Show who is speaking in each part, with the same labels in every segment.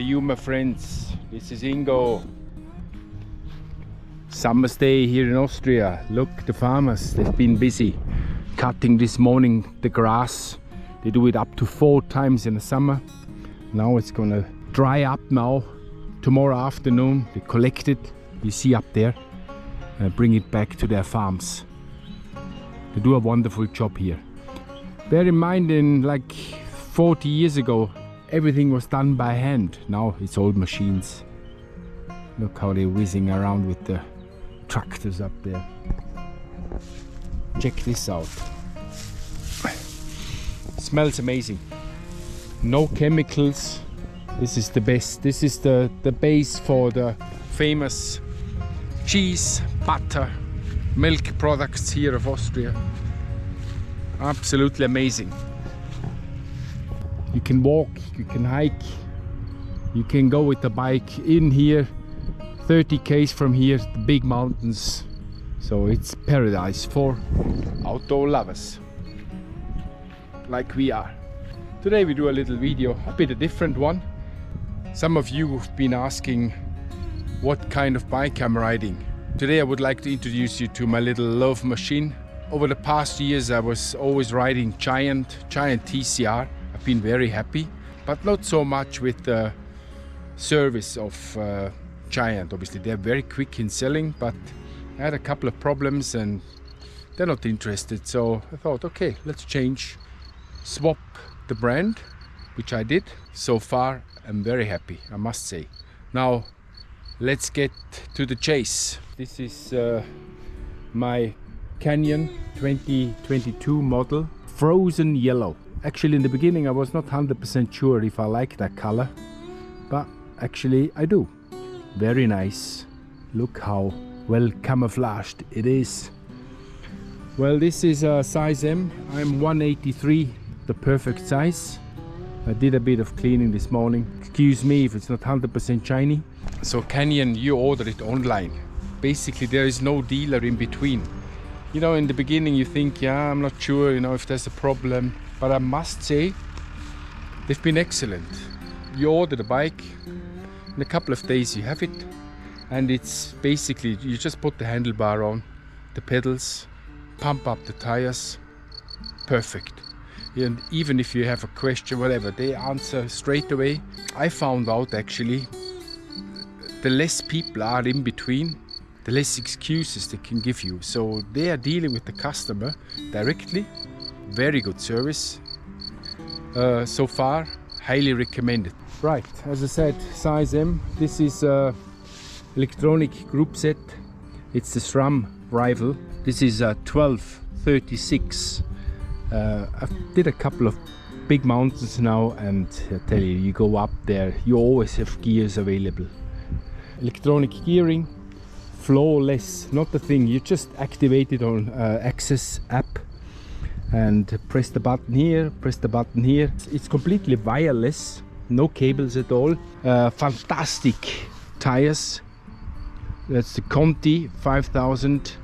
Speaker 1: you, my friends? This is Ingo. Summer's day here in Austria. Look, the farmers, they've been busy cutting this morning the grass. They do it up to 4 times in the summer. Now it's gonna dry up now. Tomorrow afternoon they collect it, you see up there, and bring it back to their farms. They do a wonderful job here. Bear in mind, in like 40 years ago, everything was done by hand. Now it's all machines. Look how they're whizzing around with the tractors up there. Check this out. Smells amazing. No chemicals. This is the best. This is the base for the famous cheese, butter, milk products here of Austria. Absolutely amazing. You can walk, you can hike, you can go with the bike in here, 30 km from here, the big mountains. So it's paradise for outdoor lovers, like we are. Today we do a little video, a bit a different one. Some of you have been asking what kind of bike I'm riding. Today I would like to introduce you to my little love machine. Over the past years I was always riding Giant TCR. I've been very happy, but not so much with the service of Giant. Obviously they're very quick in selling, but I had a couple of problems and they're not interested. So I thought, okay, let's change, swap the brand, which I did. So far I'm very happy, I must say. Now let's get to the chase. This is my Canyon 2022 model, frozen yellow. Actually in the beginning I was not 100% sure if I like that color, but actually I do. Very nice. Look how well camouflaged it is. Well, this is a size M. I'm 183, the perfect size. I did a bit of cleaning this morning. Excuse me if it's not 100% shiny. So Canyon, you order it online. Basically there is no dealer in between. You know, in the beginning you think, yeah, I'm not sure, you know, if there's a problem. But I must say, they've been excellent. You order the bike, in a couple of days you have it. And it's basically, you just put the handlebar on, the pedals, pump up the tires, perfect. And even if you have a question, whatever, they answer straight away. I found out actually, the less people are in between, the less excuses they can give you. So they are dealing with the customer directly. Very good service. So far, highly recommended. Right, as I said, size M. This is electronic group set. It's the sramrival. This is a 1236. I did a couple of big mountains now, and I tell you, you go up there, you always have gears available. Electronic gearing, flawless, not the thing. You just activate it on Access app and press the button here, press the button here. It's completely wireless, no cables at all. Fantastic tires. That's the Conti 5000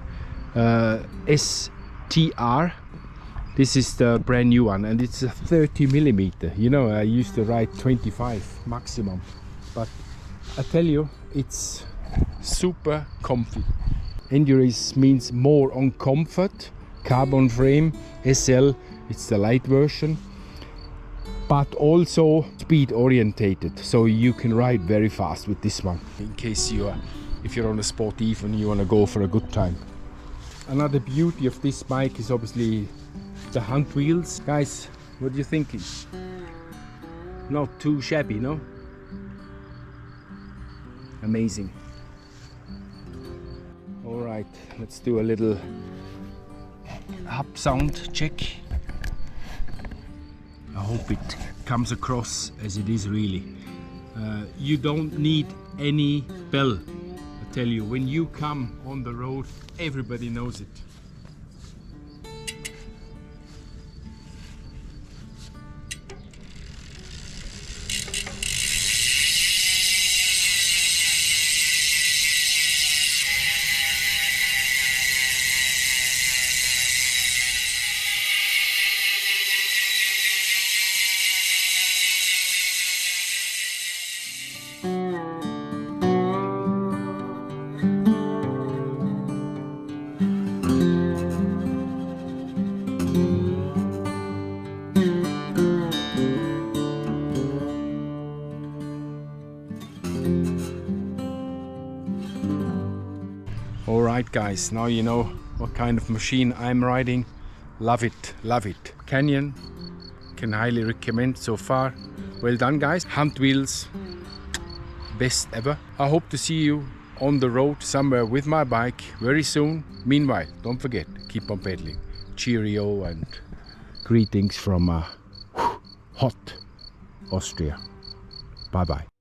Speaker 1: STR. This is the brand new one, and it's a 30mm. You know, I used to ride 25 maximum, but I tell you, it's super comfy. Endurace means more on comfort. Carbon frame, SL, it's the light version, but also speed orientated, so you can ride very fast with this one. In case if you're on a sport even, you want to go for a good time. Another beauty of this bike is obviously the hunt wheels. Guys, what are you thinking? Not too shabby, no? Amazing. All right, let's do a little hub sound check. I hope it comes across as it is really. You don't need any bell. I tell you, when you come on the road, everybody knows it. Alright guys, now you know what kind of machine I'm riding. Love it, love it. Canyon, can highly recommend so far. Well done guys, hunt wheels, best ever. I hope to see you on the road somewhere with my bike very soon. Meanwhile, don't forget, keep on pedaling. Cheerio and greetings from hot Austria. Bye bye.